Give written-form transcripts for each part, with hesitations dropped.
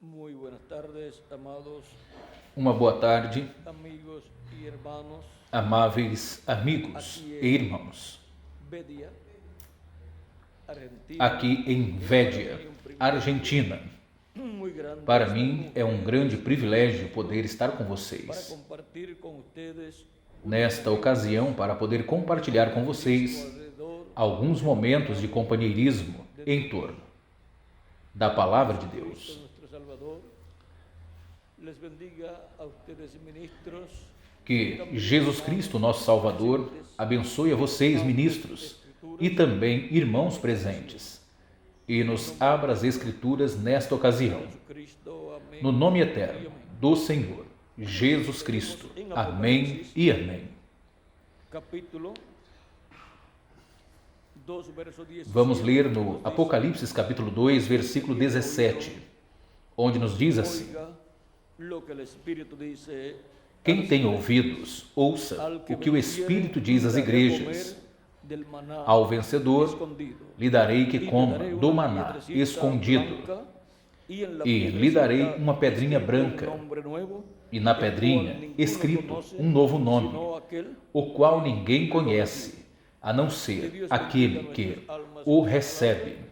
Muy buenas tardes, amados Uma boa tarde, amigos y hermanos. amáveis amigos e irmãos. Bedia, Argentina. Aqui em Védia, Argentina. Muy grande Para estar mim con é um ustedes grande privilégio poder estar com para vocês compartir con ustedes nesta ocasião para poder compartilhar com vocês alrededor alguns momentos de companheirismo em torno da Palavra de Cristo Deus. nuestro Salvador. Les bendiga a ustedes ministros. Que Jesus Cristo, nosso Salvador, abençoe a vocês, ministros, e também irmãos presentes, e nos abra as Escrituras nesta ocasião. Cristo, amén. No nome eterno do Senhor, Jesus Cristo. Amém e amém. Capítulo 2, verso 17. Vamos ler no Apocalipse capítulo 2, versículo 17, onde nos diz assim: Oiga lo que el Espíritu dice. Quem tem ouvidos, ouça o que o Espírito diz às igrejas. Del maná Ao vencedor escondido. lhe darei que coma do maná escondido, e lhe darei uma pedrinha branca, e na pedrinha escrito um novo nome, o qual ninguém conhece, a não ser aquele que o recebe.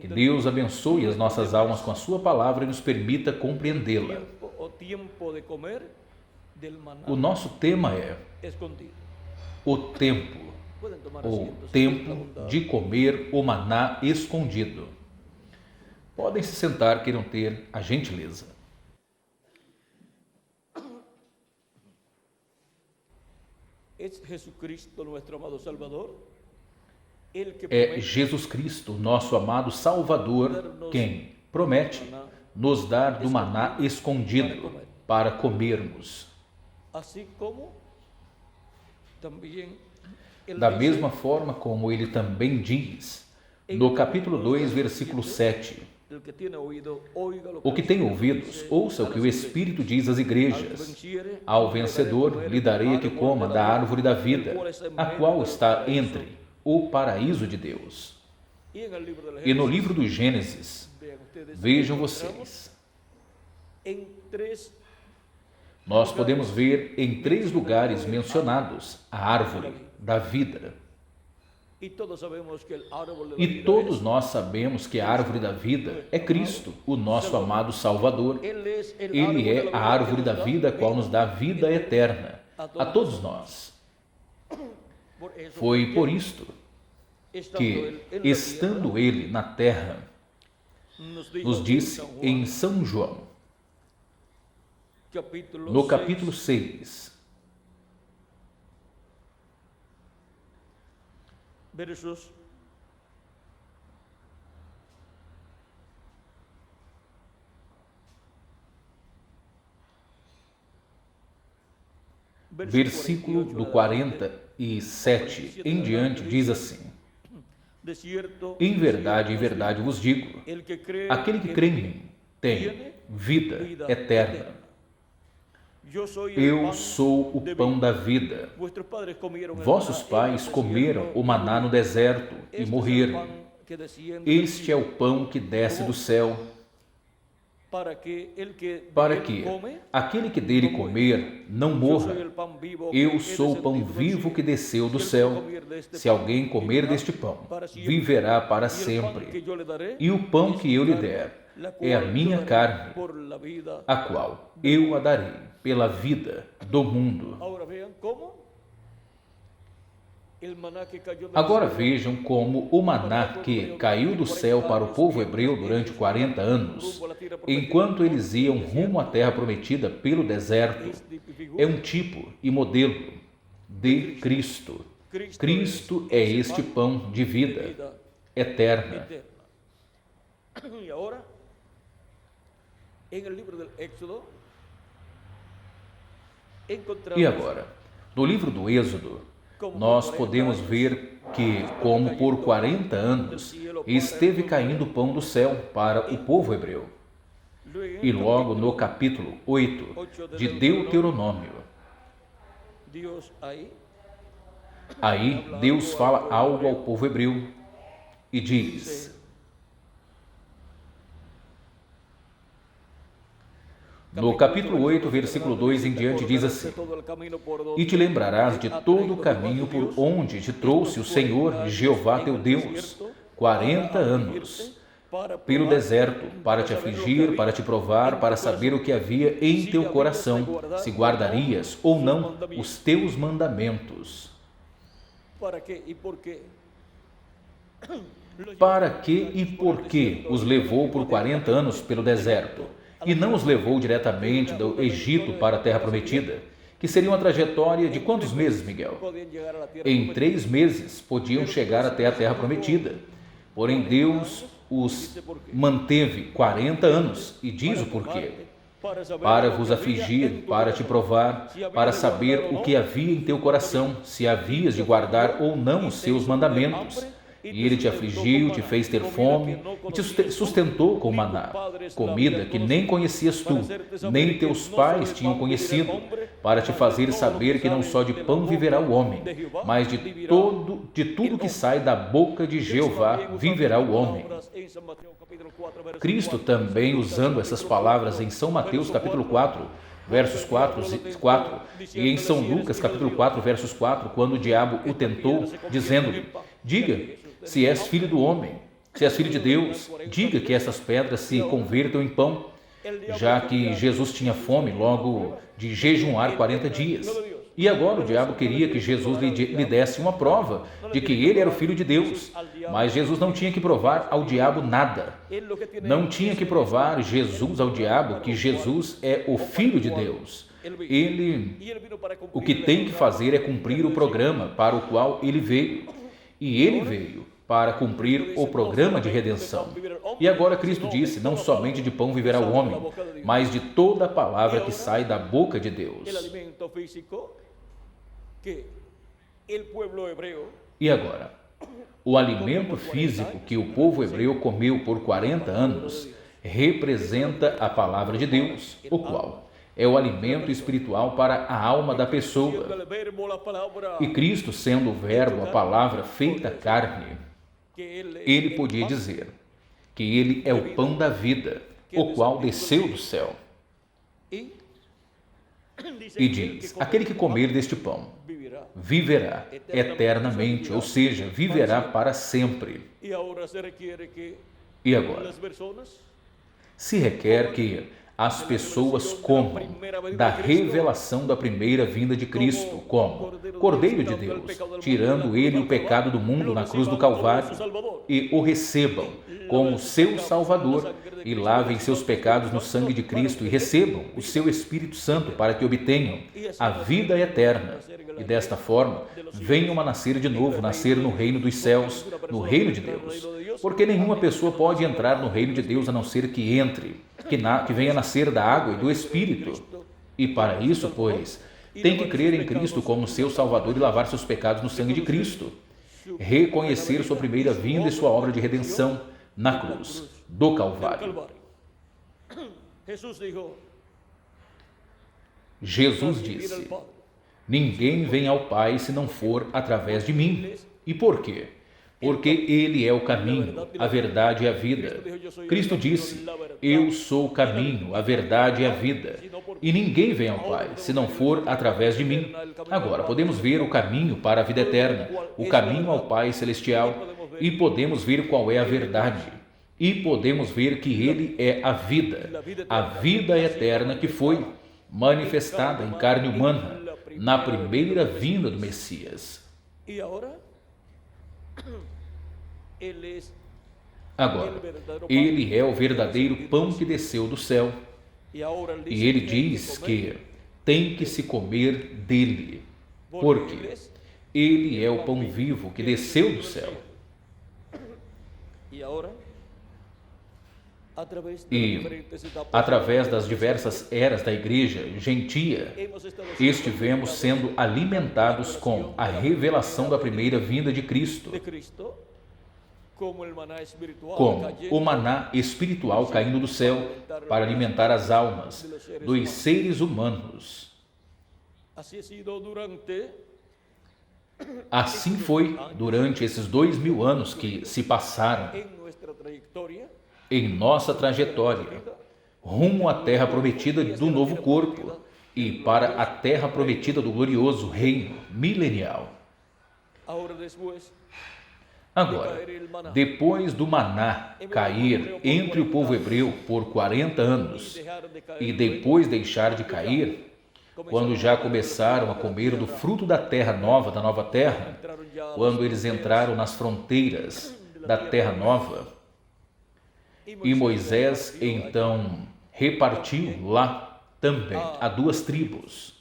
Que Deus abençoe as nossas almas com a sua palavra e nos permita compreendê-la. O nosso tema é o tempo de comer o maná escondido. Podem se sentar, queiram ter a gentileza. É Jesus Cristo, nosso amado Salvador, quem promete nos dar do maná escondido para comermos. Da mesma forma como ele também diz, no capítulo 2, versículo 7, o que tem ouvidos, ouça o que o Espírito diz às igrejas. Ao vencedor lhe darei que coma da árvore da vida, a qual está entre o paraíso de Deus. E no livro do Gênesis, vejam vocês, nós podemos ver em 3 lugares mencionados a árvore da vida. E todos nós sabemos que a árvore da vida é Cristo, o nosso amado Salvador. Ele é a árvore da vida, a qual nos dá vida eterna a todos nós. Foi por isto que, estando ele na terra, nos disse em São João, no capítulo 6, versos versículo do 47 em diante, diz assim: em verdade vos digo, aquele que crê em mim tem vida eterna. Eu sou o pão da vida. Vossos pais comeram o maná no deserto e morreram. Este é o pão que desce do céu, para que aquele que dele comer não morra. Eu sou o pão vivo que desceu do céu. Se alguém comer deste pão, viverá para sempre. E o pão que eu lhe der é a minha carne, a qual eu a darei pela vida do mundo. Agora vejam como o maná que caiu do céu para o povo hebreu durante 40 anos, enquanto eles iam rumo à terra prometida pelo deserto, é um tipo e modelo de Cristo. Cristo é este pão de vida eterna. E agora, no livro do Êxodo, nós podemos ver que, como por 40 anos, esteve caindo pão do céu para o povo hebreu. E logo no capítulo 8 de Deuteronômio, aí Deus fala algo ao povo hebreu e diz: No capítulo 8, versículo 2 em diante, diz assim: E te lembrarás de todo o caminho por onde te trouxe o Senhor Jeová teu Deus, 40 anos, pelo deserto, para te afligir, para te provar, para saber o que havia em teu coração, se guardarias ou não os teus mandamentos. Para que e por que os levou por 40 anos pelo deserto, e não os levou diretamente do Egito para a terra prometida, que seria uma trajetória de quantos meses, Miguel? Em 3 meses podiam chegar até a terra prometida. Porém, Deus os manteve 40 anos, e diz o porquê: para vos afligir, para te provar, para saber o que havia em teu coração, se havias de guardar ou não os seus mandamentos. E ele te afligiu, te fez ter fome, e te sustentou com maná, comida que nem conhecias tu, nem teus pais tinham conhecido, para te fazer saber que não só de pão viverá o homem, mas de tudo que sai da boca de Jeová viverá o homem. Cristo também, usando essas palavras em São Mateus capítulo 4, versos 4, e em São Lucas capítulo 4, versos 4, quando o diabo o tentou, dizendo-lhe: diga se és filho do homem, se és filho de Deus, diga que essas pedras se convertam em pão, já que Jesus tinha fome logo de jejuar 40 dias. E agora o diabo queria que Jesus lhe desse uma prova de que ele era o Filho de Deus, mas Jesus não tinha que provar ao diabo nada. Não tinha que provar Jesus ao diabo que Jesus é o Filho de Deus. O que tem que fazer é cumprir o programa para o qual ele veio. E ele veio para cumprir o programa de redenção. E agora Cristo disse: não somente de pão viverá o homem, mas de toda a palavra que sai da boca de Deus. E agora, o alimento físico que o povo hebreu comeu por 40 anos representa a palavra de Deus, o qual é o alimento espiritual para a alma da pessoa. E Cristo, sendo o Verbo, a palavra feita carne, ele podia dizer que ele é o pão da vida, o qual desceu do céu. E diz: aquele que comer deste pão viverá eternamente, ou seja, viverá para sempre. E agora, se requer que as pessoas comam da revelação da primeira vinda de Cristo, como Cordeiro de Deus, tirando ele o pecado do mundo na cruz do Calvário, e o recebam como seu Salvador, e lavem seus pecados no sangue de Cristo, e recebam o seu Espírito Santo para que obtenham a vida eterna, e desta forma venham a nascer de novo, nascer no reino dos céus, no reino de Deus, porque nenhuma pessoa pode entrar no reino de Deus a não ser que entre, que venha nascer da água e do Espírito. E para isso, pois, tem que crer em Cristo como seu Salvador e lavar seus pecados no sangue de Cristo, reconhecer sua primeira vinda e sua obra de redenção na cruz do Calvário. Jesus disse: ninguém vem ao Pai se não for através de mim. E por quê? Porque ele é o caminho, a verdade e a vida. Cristo disse: eu sou o caminho, a verdade e a vida, e ninguém vem ao Pai se não for através de mim. Agora, podemos ver o caminho para a vida eterna, o caminho ao Pai celestial, e podemos ver qual é a verdade, e podemos ver que ele é a vida eterna que foi manifestada em carne humana na primeira vinda do Messias. Agora, ele é o verdadeiro pão que desceu do céu, e ele diz que tem que se comer dele, porque ele é o pão vivo que desceu do céu. E, através das diversas eras da igreja gentia, estivemos sendo alimentados com a revelação da primeira vinda de Cristo, como o maná espiritual caindo do céu para alimentar as almas dos seres humanos. Assim foi durante esses 2000 anos que se passaram em nossa trajetória, rumo à terra prometida do novo corpo e para a terra prometida do glorioso reino milenial. Agora, depois do maná cair entre o povo hebreu por 40 anos e depois deixar de cair, quando já começaram a comer do fruto da terra nova, da nova terra, quando eles entraram nas fronteiras da terra nova, e Moisés então repartiu lá também a 2 tribos,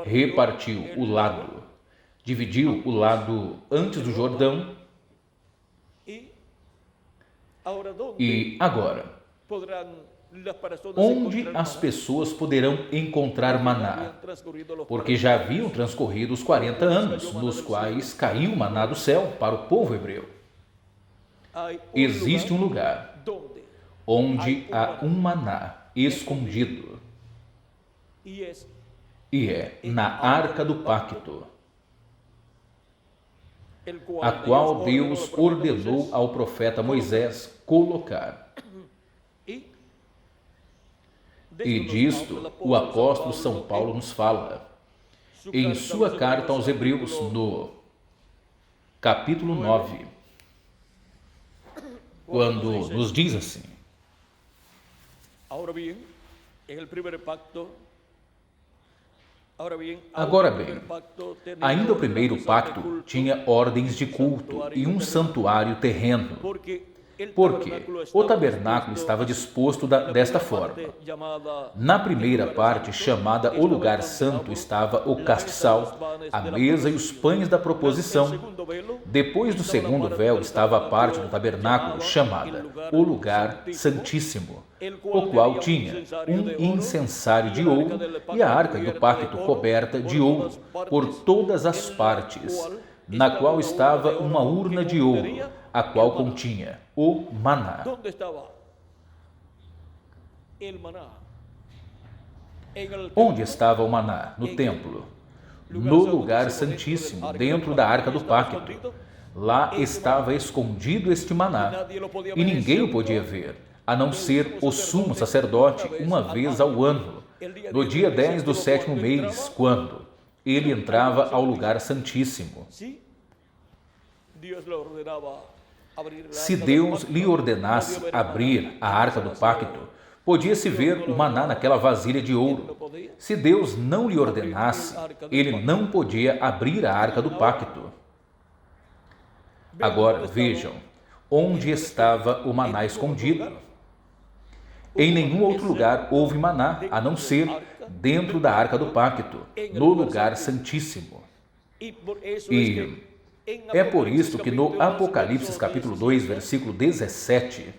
repartiu o lado, dividiu o lado antes do Jordão. E agora, onde as pessoas poderão encontrar maná? Porque já haviam transcorrido os 40 anos, nos quais caiu o maná do céu para o povo hebreu. Existe um lugar onde há um maná escondido, e é na Arca do Pacto, a qual Deus ordenou ao profeta Moisés colocar. E disto o apóstolo São Paulo nos fala em sua carta aos Hebreus, no capítulo 9, quando nos diz assim: agora bem, ainda o primeiro pacto tinha ordens de culto e um santuário terreno, porque o tabernáculo estava disposto desta forma. Na primeira parte, chamada o lugar santo, estava o castiçal, a mesa e os pães da proposição. Depois do segundo véu estava a parte do tabernáculo chamada o lugar santíssimo, o qual tinha um incensário de ouro e a arca do pacto coberta de ouro por todas as partes, na qual estava uma urna de ouro, a qual continha o maná. Onde estava o maná? No templo, no lugar santíssimo, dentro da arca do pacto. Lá estava escondido este maná, e ninguém o podia ver, a não ser o sumo sacerdote, uma vez ao ano, no dia 10 do 7º mês, quando ele entrava ao lugar santíssimo. Se Deus lhe ordenasse abrir a arca do pacto, podia-se ver o maná naquela vasilha de ouro. Se Deus não lhe ordenasse, ele não podia abrir a arca do pacto. Agora vejam, onde estava o maná escondido? Em nenhum outro lugar houve maná, a não ser dentro da arca do pacto, no lugar santíssimo. E é por isso que no Apocalipse capítulo 2, versículo 17,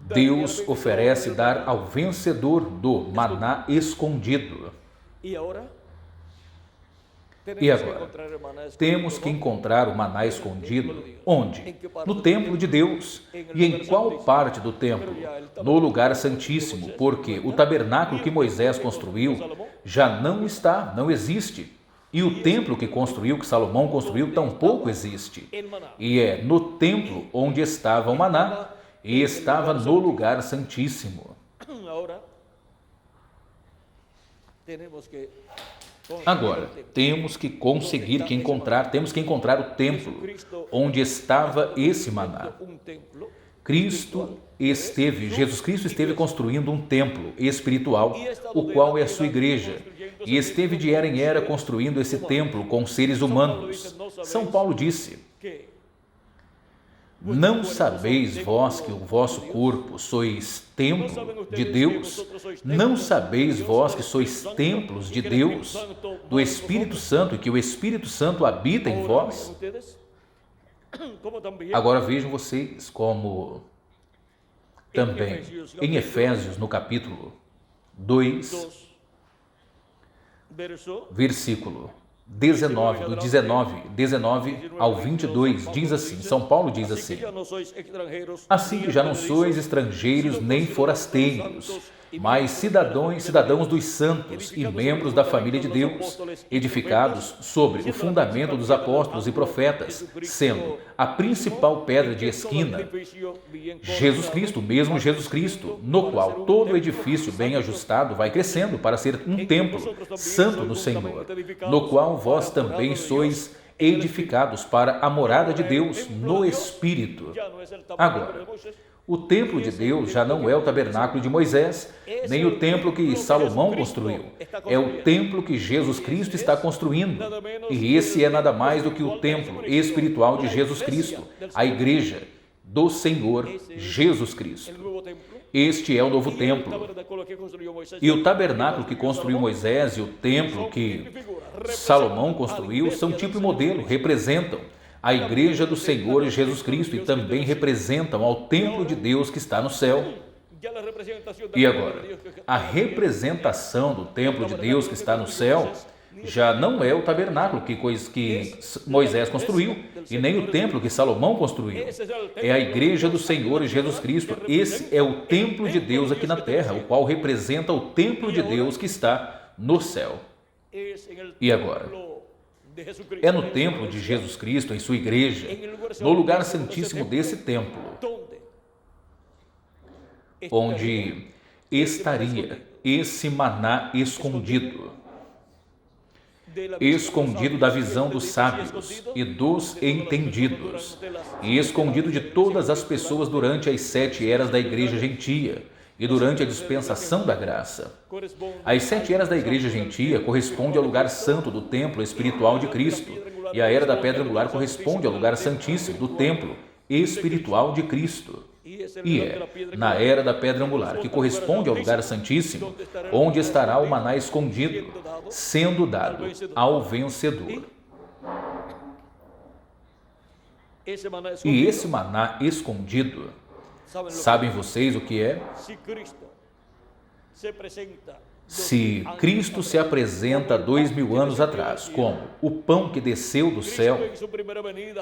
Deus oferece dar ao vencedor do maná escondido. E agora, temos que encontrar o maná escondido onde? No templo de Deus. E em qual parte do templo? No lugar santíssimo, porque o tabernáculo que Moisés construiu já não está, não existe. E o templo que construiu, que Salomão construiu, tampouco existe. E é no templo onde estava o maná, e estava no lugar santíssimo. Agora, temos que encontrar o templo onde estava esse maná. Jesus Cristo esteve construindo um templo espiritual, o qual é a sua igreja, e esteve de era em era construindo esse templo com seres humanos. São Paulo disse: não sabeis vós que o vosso corpo sois templo de Deus? Não sabeis vós que sois templos de Deus, do Espírito Santo, e que o Espírito Santo habita em vós? Agora vejam vocês como também em Efésios, no capítulo 2, versículo 19, do 19 ao 22, diz assim, São Paulo diz assim: assim que já não sois estrangeiros nem forasteiros, mas cidadãos dos santos e membros da família de Deus, edificados sobre o fundamento dos apóstolos e profetas, sendo a principal pedra de esquina Jesus Cristo, mesmo Jesus Cristo, no qual todo o edifício bem ajustado vai crescendo para ser um templo santo no Senhor, no qual vós também sois edificados para a morada de Deus no Espírito. Agora, o templo de Deus já não é o tabernáculo de Moisés, nem o templo que Salomão construiu. É o templo que Jesus Cristo está construindo. E esse é nada mais do que o templo espiritual de Jesus Cristo, a igreja do Senhor Jesus Cristo. Este é o novo templo. E o tabernáculo que construiu Moisés e o templo que Salomão construiu são tipo e modelo, representam a igreja do Senhor Jesus Cristo e também representam ao templo de Deus que está no céu. E agora, a representação do templo de Deus que está no céu já não é o tabernáculo que Moisés construiu e nem o templo que Salomão construiu. É a igreja do Senhor Jesus Cristo. Esse é o templo de Deus aqui na terra, o qual representa o templo de Deus que está no céu. E agora, é no templo de Jesus Cristo, em sua igreja, no lugar santíssimo desse templo, onde estaria esse maná escondido da visão dos sábios e dos entendidos, e escondido de todas as pessoas durante as 7 eras da igreja gentia e durante a dispensação da graça. As 7 eras da igreja gentia correspondem ao lugar santo do templo espiritual de Cristo, e a era da pedra angular corresponde ao lugar santíssimo do templo espiritual de Cristo. E é na era da pedra angular, que corresponde ao lugar santíssimo, onde estará o maná escondido, sendo dado ao vencedor. E esse maná escondido, sabem vocês o que é? Se Cristo se apresenta 2000 anos atrás como o pão que desceu do céu,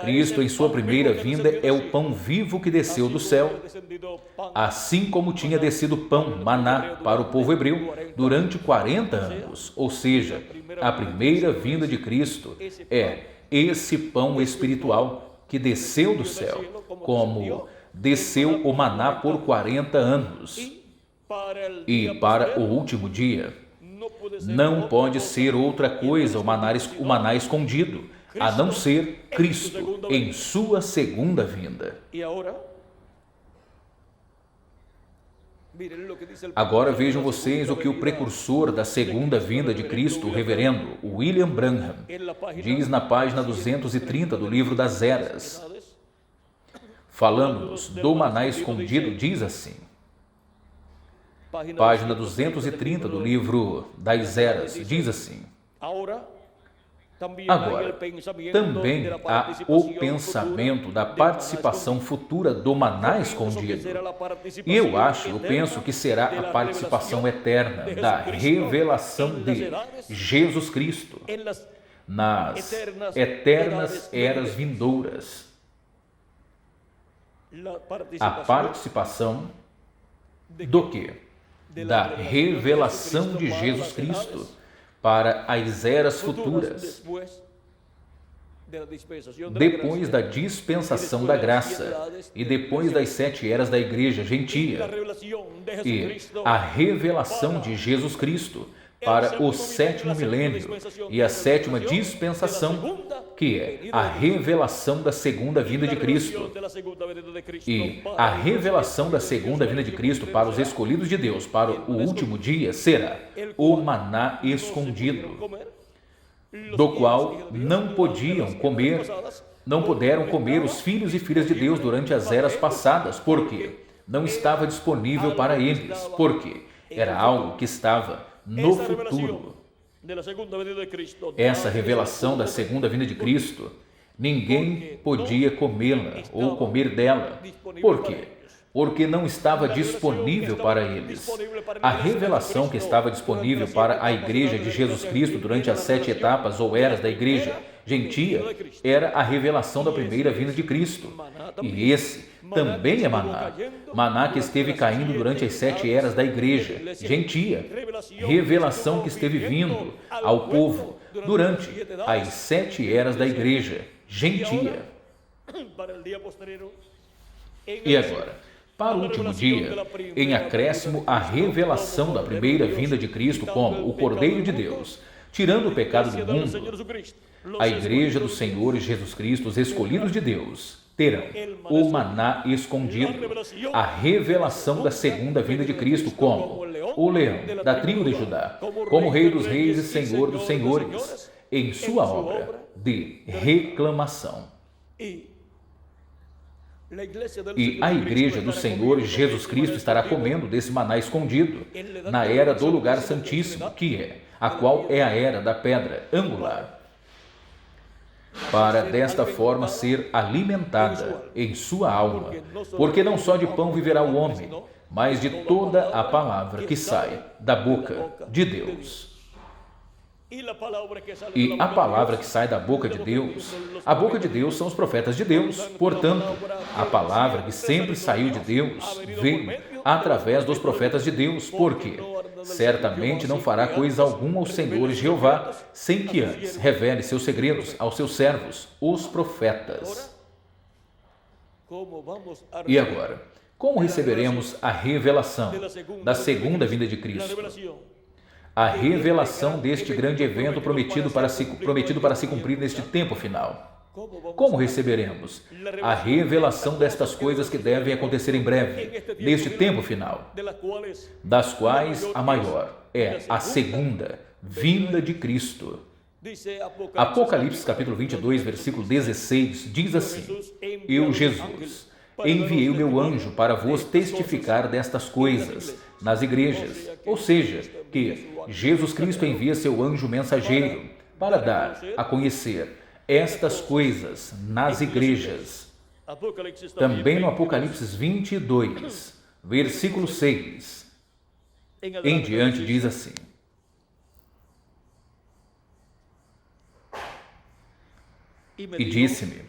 Cristo em sua primeira vinda é o pão vivo que desceu do céu, assim como tinha descido pão, maná, para o povo hebreu durante 40 anos, ou seja, a primeira vinda de Cristo é esse pão espiritual que desceu do céu, como desceu o maná por 40 anos. E para o último dia, não pode ser outra coisa o maná escondido, a não ser Cristo em sua segunda vinda. Agora vejam vocês o que o precursor da segunda vinda de Cristo, o reverendo William Branham, diz na página 230 do livro das Eras. Falando-nos do maná escondido, diz assim, página 230 do livro das Eras, diz assim: agora, também há o pensamento da participação futura do maná escondido. E eu penso que será a participação eterna da revelação de Jesus Cristo nas eternas eras vindouras. A participação do quê? Da revelação de Jesus Cristo para as eras futuras, depois da dispensação da graça e depois das 7 eras da igreja gentia, e a revelação de Jesus Cristo para o 7º milênio e a 7ª dispensação, que é a revelação da segunda vinda de Cristo. E a revelação da segunda vinda de Cristo para os escolhidos de Deus para o último dia será o maná escondido, do qual não puderam comer os filhos e filhas de Deus durante as eras passadas, porque não estava disponível para eles, porque era algo que estava no futuro. Essa revelação da segunda vinda de Cristo, ninguém podia comê-la ou comer dela. Por quê? porque não estava disponível para eles. A revelação que estava disponível para a igreja de Jesus Cristo durante as 7 etapas ou eras da igreja gentia era a revelação da primeira vinda de Cristo. E esse também é maná. Maná que esteve caindo durante as 7 eras da igreja gentia. Revelação que esteve vindo ao povo durante as 7 eras da igreja gentia. E agora, para o último dia, em acréscimo à revelação da primeira vinda de Cristo como o Cordeiro de Deus, tirando o pecado do mundo, a igreja do Senhor Jesus Cristo, os escolhidos de Deus, terão o maná escondido, a revelação da segunda vinda de Cristo como o leão da tribo de Judá, como Rei dos Reis e Senhor dos Senhores, em sua obra de reclamação. E a igreja do Senhor Jesus Cristo estará comendo desse maná escondido na era do lugar santíssimo, que é a qual é a era da pedra angular, para desta forma ser alimentada em sua alma, porque não só de pão viverá o homem, mas de toda a palavra que sai da boca de Deus. E a palavra que sai da boca de Deus, a boca de Deus são os profetas de Deus. Portanto, a palavra que sempre saiu de Deus veio através dos profetas de Deus, porque certamente não fará coisa alguma ao Senhor Jeová, sem que antes revele seus segredos aos seus servos, os profetas. E agora, como receberemos a revelação da segunda vinda de Cristo? A revelação deste grande evento prometido para se cumprir neste tempo final. Como receberemos a revelação destas coisas que devem acontecer em breve, neste tempo final, das quais a maior é a segunda vinda de Cristo? Apocalipse capítulo 22, versículo 16, diz assim: Eu, Jesus, enviei o meu anjo para vos testificar destas coisas nas igrejas. Ou seja, que Jesus Cristo envia seu anjo mensageiro para dar a conhecer estas coisas nas igrejas. Também no Apocalipse 22, versículo 6 em diante, diz assim: E disse-me: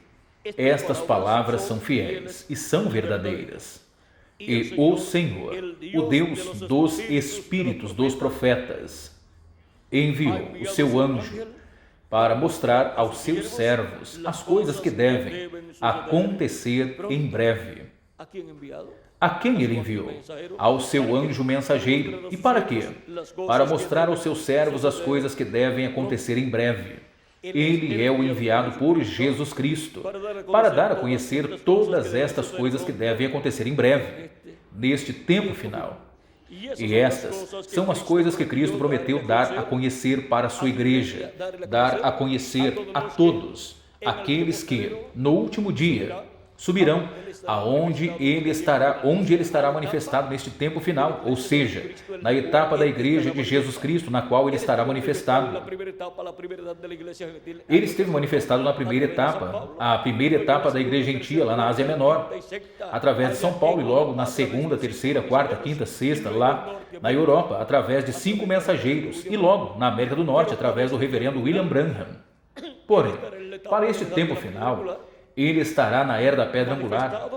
Estas palavras são fiéis e são verdadeiras. E o Senhor, o Deus dos Espíritos dos profetas, enviou o seu anjo para mostrar aos seus servos as coisas que devem acontecer em breve. A quem ele enviou? Ao seu anjo mensageiro. E para quê? Para mostrar aos seus servos as coisas que devem acontecer em breve. Ele é o enviado por Jesus Cristo para dar a conhecer todas estas coisas que devem acontecer em breve, neste tempo final. E estas são as coisas que Cristo prometeu dar a conhecer para a sua igreja, dar a conhecer a todos aqueles que, no último dia, subirão onde ele estará manifestado neste tempo final, ou seja, na etapa da igreja de Jesus Cristo, na qual ele estará manifestado. Ele esteve manifestado na primeira etapa, a primeira etapa da igreja gentia, lá na Ásia Menor, através de São Paulo, e logo na segunda, terceira, quarta, quinta, sexta, lá na Europa, através de 5 mensageiros, e logo na América do Norte, através do reverendo William Branham. Porém, para este tempo final, ele estará na era da pedra angular,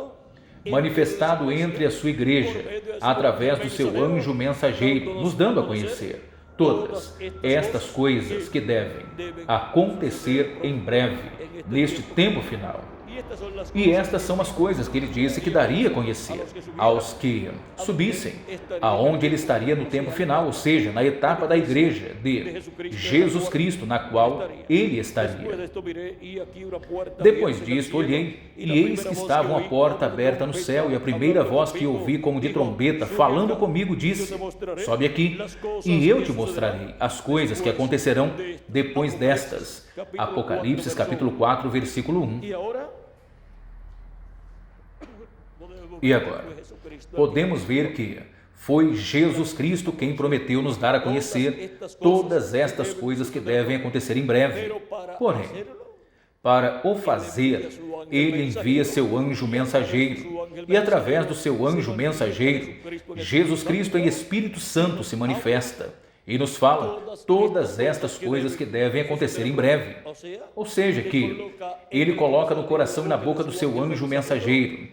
manifestado entre a sua igreja, através do seu anjo mensageiro, nos dando a conhecer todas estas coisas que devem acontecer em breve, neste tempo final. E estas são as coisas que ele disse que daria a conhecer aos que subissem, aonde ele estaria no tempo final, ou seja, na etapa da igreja de Jesus Cristo, na qual ele estaria. Depois disto, olhei, e eis que estava uma porta aberta no céu, e a primeira voz que ouvi como de trombeta, falando comigo, disse: Sobe aqui, e eu te mostrarei as coisas que acontecerão depois destas. Apocalipse capítulo 4, versículo 1. E agora, podemos ver que foi Jesus Cristo quem prometeu nos dar a conhecer todas estas coisas que devem acontecer em breve. Porém, Para o fazer, ele envia seu anjo mensageiro, e através do seu anjo mensageiro, Jesus Cristo em Espírito Santo se manifesta e nos fala todas estas coisas que devem acontecer em breve. Ou seja, que ele coloca no coração e na boca do seu anjo mensageiro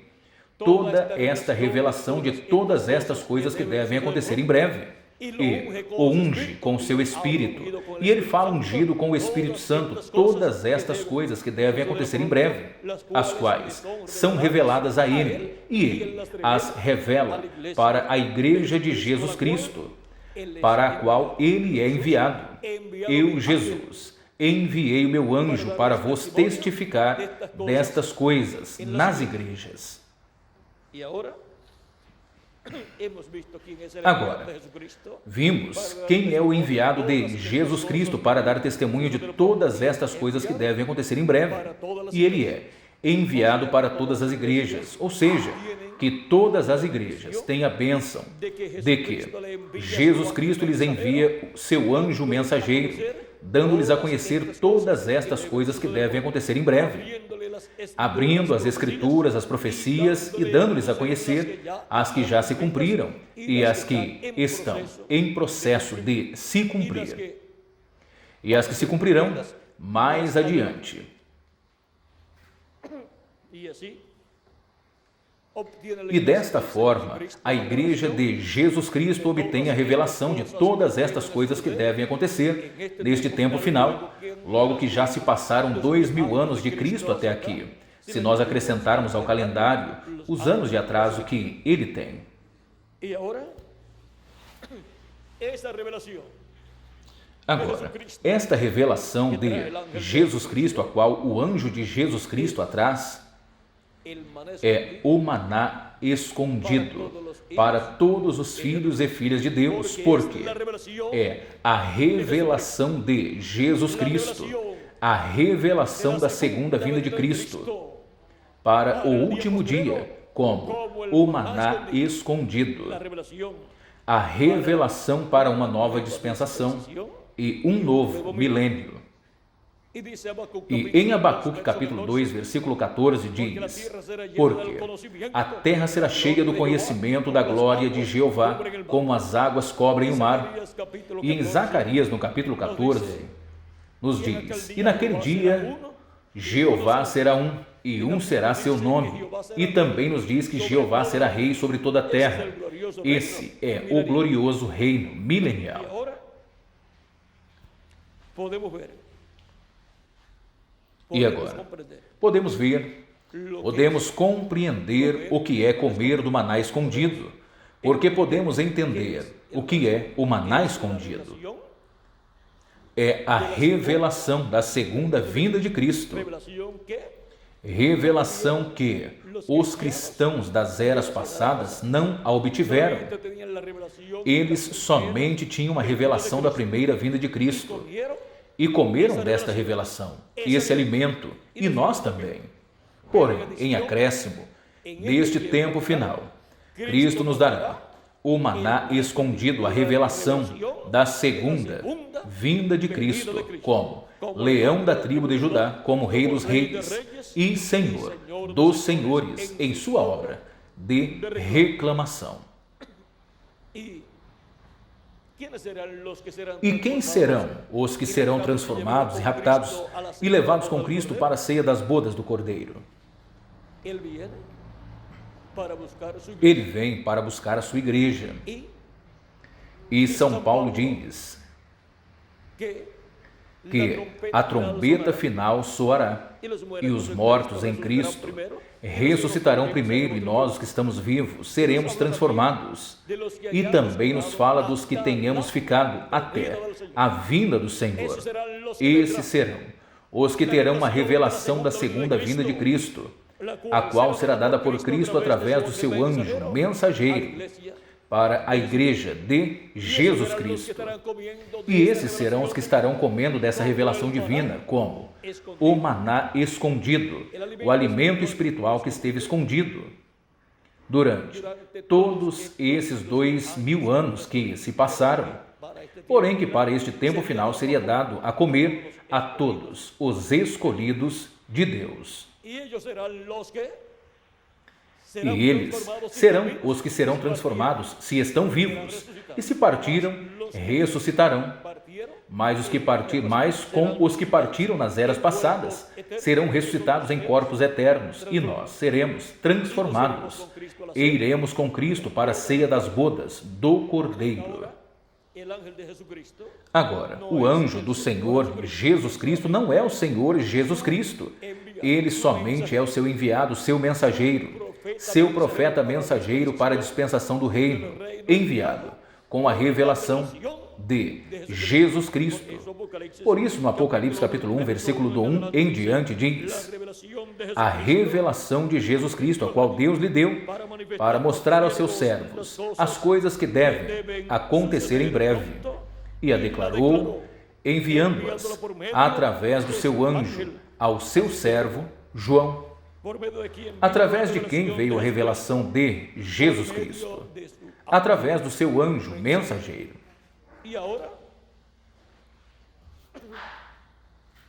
toda esta revelação de todas estas coisas que devem acontecer em breve. E o unge com o seu Espírito, e ele fala ungido com o Espírito Santo todas estas coisas que devem acontecer em breve, as quais são reveladas a ele, e ele as revela para a igreja de Jesus Cristo, para a qual ele é enviado. Eu, Jesus, enviei o meu anjo para vos testificar destas coisas nas igrejas. Agora, vimos quem é o enviado de Jesus Cristo para dar testemunho de todas estas coisas que devem acontecer em breve. E ele é enviado para todas as igrejas, ou seja, que todas as igrejas têm a bênção de que Jesus Cristo lhes envia seu anjo mensageiro, dando-lhes a conhecer todas estas coisas que devem acontecer em breve, abrindo as Escrituras, as profecias e dando-lhes a conhecer as que já se cumpriram e as que estão em processo de se cumprir e as que se cumprirão mais adiante. E desta forma, a Igreja de Jesus Cristo obtém a revelação de todas estas coisas que devem acontecer neste tempo final, logo que já se passaram 2000 anos de Cristo até aqui, se nós acrescentarmos ao calendário os anos de atraso que ele tem. Agora, esta revelação de Jesus Cristo, a qual o anjo de Jesus Cristo atrás, é o maná escondido para todos os filhos e filhas de Deus, porque é a revelação de Jesus Cristo, a revelação da segunda vinda de Cristo, para o último dia, como o maná escondido, a revelação para uma nova dispensação e um novo milênio. E em Abacuque capítulo 2, versículo 14 diz: porque a terra será cheia do conhecimento da glória de Jeová, como as águas cobrem o mar. E em Zacarias, no capítulo 14, nos diz: e naquele dia Jeová será um, e um será seu nome. E também nos diz que Jeová será rei sobre toda a terra. Esse é o glorioso reino milenial. E agora, podemos ver, podemos compreender o que é comer do maná escondido, porque podemos entender o que é o maná escondido. É a revelação da segunda vinda de Cristo. Revelação que os cristãos das eras passadas não a obtiveram. Eles somente tinham a revelação da primeira vinda de Cristo. E comeram desta revelação, esse alimento, e nós também. Porém, em acréscimo, neste tempo final, Cristo nos dará o maná escondido, a revelação da segunda vinda de Cristo, como leão da tribo de Judá, como rei dos reis e senhor dos senhores, em sua obra de reclamação. E quem serão os que serão transformados e raptados e levados com Cristo para a ceia das bodas do Cordeiro? Ele vem para buscar a sua igreja. E São Paulo diz que a trombeta final soará, e os mortos em Cristo ressuscitarão primeiro, e nós, os que estamos vivos, seremos transformados. E também nos fala dos que tenhamos ficado até a vinda do Senhor. Esses serão os que terão uma revelação da segunda vinda de Cristo, a qual será dada por Cristo através do seu anjo mensageiro para a igreja de Jesus Cristo. E esses serão os que estarão comendo dessa revelação divina, como o maná escondido, o alimento espiritual que esteve escondido durante todos esses 2000 anos que se passaram, porém que para este tempo final seria dado a comer a todos os escolhidos de Deus. Y ellos serán los que E eles serão os que serão transformados se estão vivos, e se partiram, ressuscitarão. Mas com os que partiram nas eras passadas serão ressuscitados em corpos eternos, e nós seremos transformados e iremos com Cristo para a ceia das bodas do Cordeiro. Agora, o anjo do Senhor Jesus Cristo não é o Senhor Jesus Cristo. Ele somente é o seu enviado, seu mensageiro, seu profeta mensageiro para a dispensação do reino, enviado com a revelação de Jesus Cristo. Por isso, no Apocalipse capítulo 1, versículo do 1 em diante, diz: a revelação de Jesus Cristo, a qual Deus lhe deu, para mostrar aos seus servos as coisas que devem acontecer em breve, e a declarou, enviando-as através do seu anjo ao seu servo João, através de quem veio a revelação de Jesus Cristo, através do seu anjo mensageiro.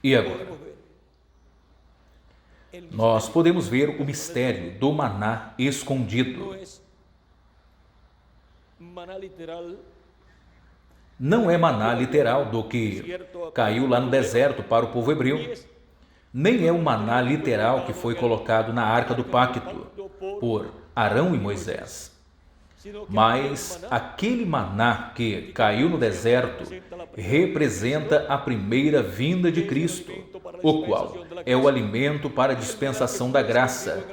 E agora, nós podemos ver o mistério do maná escondido. Não é maná literal do que caiu lá no deserto para o povo hebreu, nem é o maná literal que foi colocado na Arca do Pacto por Arão e Moisés. Mas aquele maná que caiu no deserto representa a primeira vinda de Cristo, o qual é o alimento para a dispensação da graça.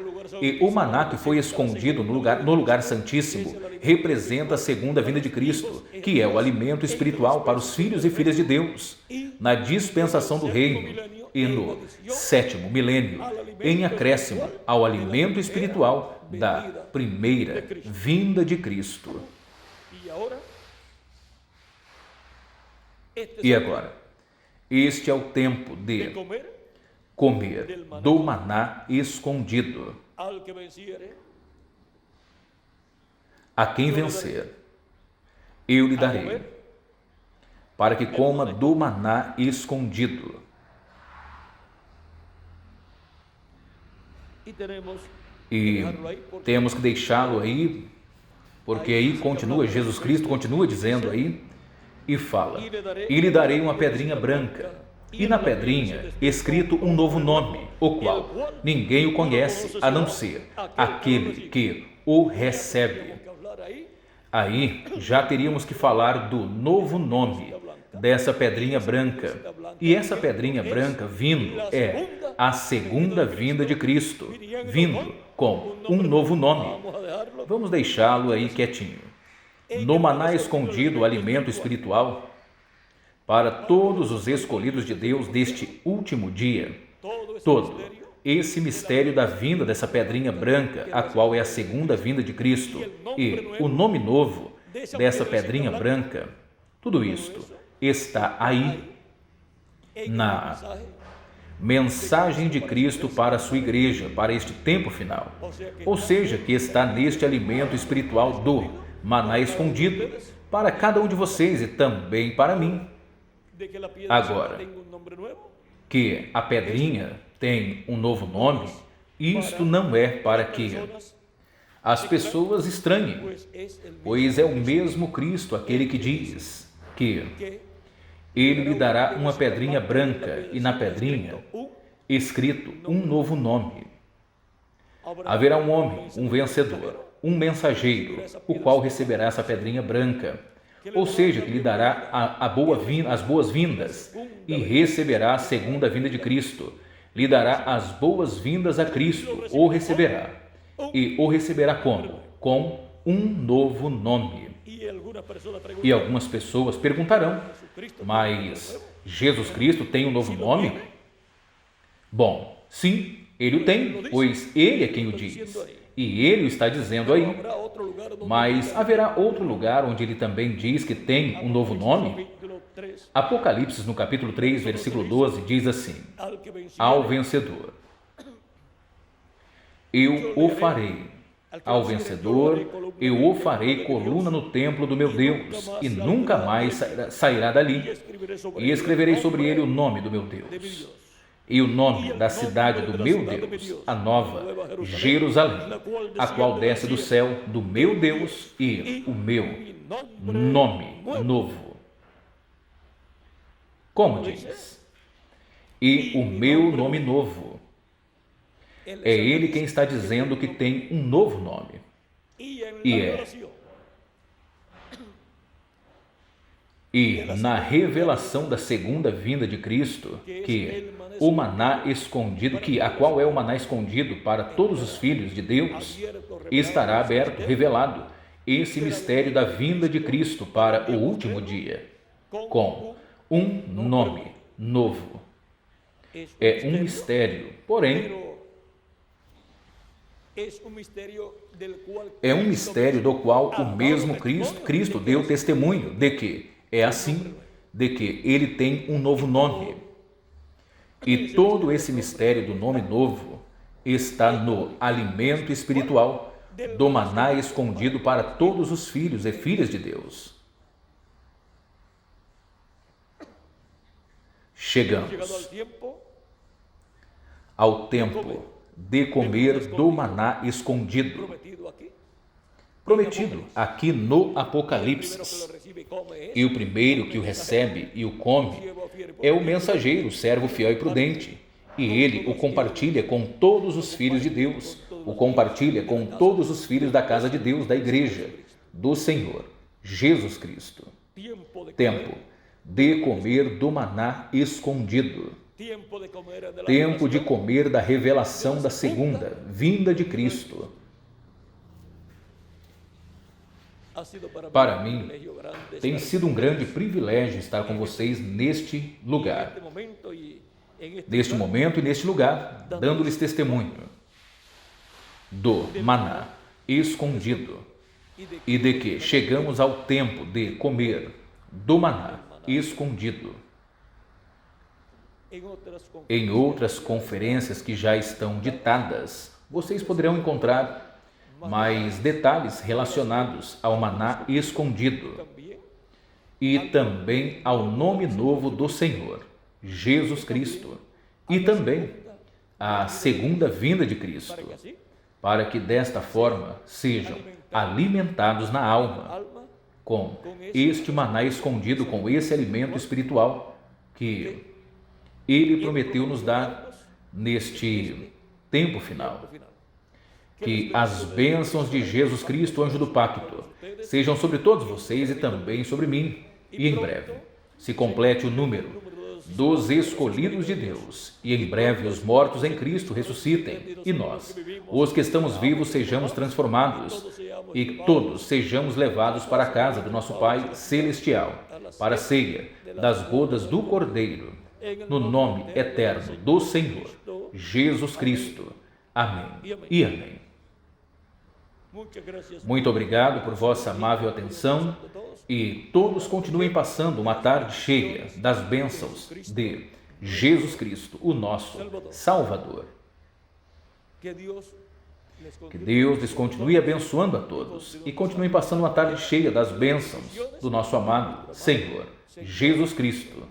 E o maná que foi escondido no lugar santíssimo representa a segunda vinda de Cristo, que é o alimento espiritual para os filhos e filhas de Deus, na dispensação do reino e no 7º milênio, em acréscimo ao alimento espiritual da primeira vinda de Cristo. E agora, este é o tempo de comer do maná escondido. A quem vencer, eu lhe darei, para que coma do maná escondido. E temos que deixá-lo aí, porque aí continua, Jesus Cristo continua dizendo aí, e fala: e lhe darei uma pedrinha branca, e na pedrinha escrito um novo nome, o qual ninguém o conhece, a não ser aquele que o recebe. Aí já teríamos que falar do novo nome dessa pedrinha branca. E essa pedrinha branca vindo é a segunda vinda de Cristo, vindo com um novo nome. Vamos deixá-lo aí quietinho. No maná escondido, o alimento espiritual para todos os escolhidos de Deus deste último dia. Todo esse mistério da vinda dessa pedrinha branca, a qual é a segunda vinda de Cristo, e o nome novo dessa pedrinha branca, tudo isto está aí na mensagem de Cristo para a sua igreja, para este tempo final. Ou seja, que está neste alimento espiritual do maná escondido, para cada um de vocês e também para mim. Agora, que a pedrinha tem um novo nome, isto não é para que as pessoas estranhem, pois é o mesmo Cristo aquele que diz que ele lhe dará uma pedrinha branca e na pedrinha escrito um novo nome. Haverá um homem, um vencedor, um mensageiro, o qual receberá essa pedrinha branca, ou seja, que lhe dará as boas-vindas e receberá a segunda vinda de Cristo. Lhe dará as boas-vindas a Cristo, ou receberá. E o receberá como? Com um novo nome. E algumas pessoas perguntarão: mas Jesus Cristo tem um novo nome? Bom, sim, ele o tem, pois ele é quem o diz. E ele o está dizendo aí. Mas haverá outro lugar onde ele também diz que tem um novo nome? Apocalipse, no capítulo 3, versículo 12, diz assim: ao vencedor, eu o farei. Ao vencedor, eu o farei coluna no templo do meu Deus, e nunca mais sairá dali. E escreverei sobre ele o nome do meu Deus. e o nome da cidade do meu Deus, a nova Jerusalém, a qual desce do céu do meu Deus, e o meu nome novo. Como diz? E o meu nome novo. É ele quem está dizendo que tem um novo nome. E na revelação da segunda vinda de Cristo, que o maná escondido, a qual é o maná escondido para todos os filhos de Deus, estará aberto, revelado, esse mistério da vinda de Cristo para o último dia, com um nome novo. É um mistério, porém, é um mistério do qual o mesmo Cristo deu testemunho de que é assim, de que ele tem um novo nome. E todo esse mistério do nome novo está no alimento espiritual do maná escondido para todos os filhos e filhas de Deus. Chegamos ao tempo de comer do maná escondido, prometido aqui no Apocalipse. E o primeiro que o recebe e o come é o mensageiro, o servo fiel e prudente, e ele o compartilha com todos os filhos de Deus, o compartilha com todos os filhos da casa de Deus, da igreja, do Senhor, Jesus Cristo. Tempo de comer do maná escondido. Tempo de comer da revelação da segunda vinda de Cristo. Para mim, tem sido um grande privilégio estar com vocês neste lugar, neste momento e neste lugar, dando-lhes testemunho do maná escondido e de que chegamos ao tempo de comer do maná escondido. Em outras conferências que já estão ditadas, vocês poderão encontrar mais detalhes relacionados ao maná escondido e também ao nome novo do Senhor, Jesus Cristo, e também à segunda vinda de Cristo, para que desta forma sejam alimentados na alma com este maná escondido, com esse alimento espiritual que ele prometeu nos dar neste tempo final. Que as bênçãos de Jesus Cristo, anjo do pacto, sejam sobre todos vocês e também sobre mim, e em breve se complete o número dos escolhidos de Deus, e em breve os mortos em Cristo ressuscitem, e nós, os que estamos vivos, sejamos transformados, e todos sejamos levados para a casa do nosso Pai Celestial, para a ceia das bodas do Cordeiro, no nome eterno do Senhor, Jesus Cristo. Amém e amém. Muito obrigado por vossa amável atenção e todos continuem passando uma tarde cheia das bênçãos de Jesus Cristo, o nosso Salvador. Que Deus lhes continue abençoando a todos e continuem passando uma tarde cheia das bênçãos do nosso amado Senhor, Jesus Cristo.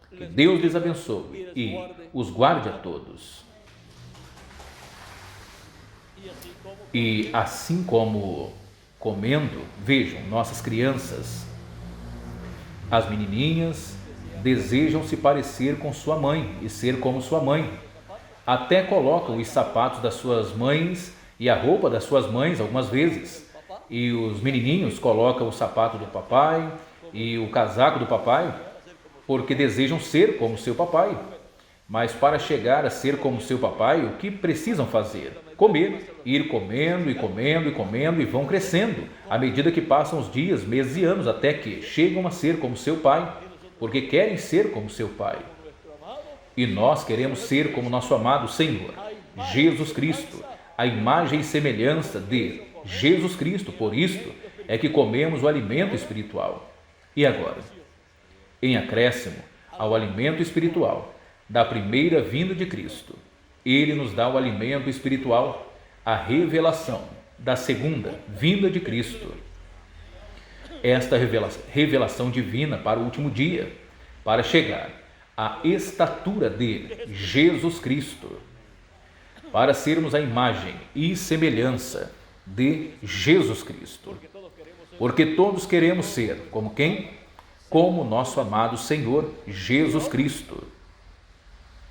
Que Deus lhes abençoe e os guarde a todos. E assim como comendo, vejam, nossas crianças, as menininhas desejam se parecer com sua mãe e ser como sua mãe. Até colocam os sapatos das suas mães e a roupa das suas mães algumas vezes. E os menininhos colocam o sapato do papai e o casaco do papai, porque desejam ser como seu papai. Mas para chegar a ser como seu papai, o que precisam fazer? Comer, ir comendo e comendo e comendo, e vão crescendo à medida que passam os dias, meses e anos, até que chegam a ser como seu pai, porque querem ser como seu pai. E nós queremos ser como nosso amado Senhor, Jesus Cristo, a imagem e semelhança de Jesus Cristo. Por isto é que comemos o alimento espiritual. E agora, em acréscimo ao alimento espiritual da primeira vinda de Cristo, Ele nos dá o alimento espiritual, a revelação da segunda vinda de Cristo. Esta revelação divina para o último dia, para chegar a estatura de Jesus Cristo, para sermos a imagem e semelhança de Jesus Cristo. Porque todos queremos ser como quem? Como nosso amado Senhor Jesus Cristo.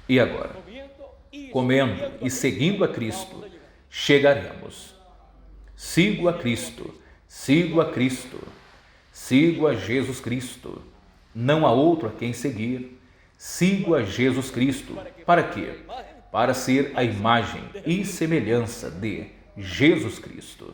E agora, comendo e seguindo a Cristo, chegaremos. Sigo a Cristo, sigo a Cristo, sigo a Jesus Cristo. Não há outro a quem seguir. Sigo a Jesus Cristo. Para quê? Para ser a imagem e semelhança de Jesus Cristo.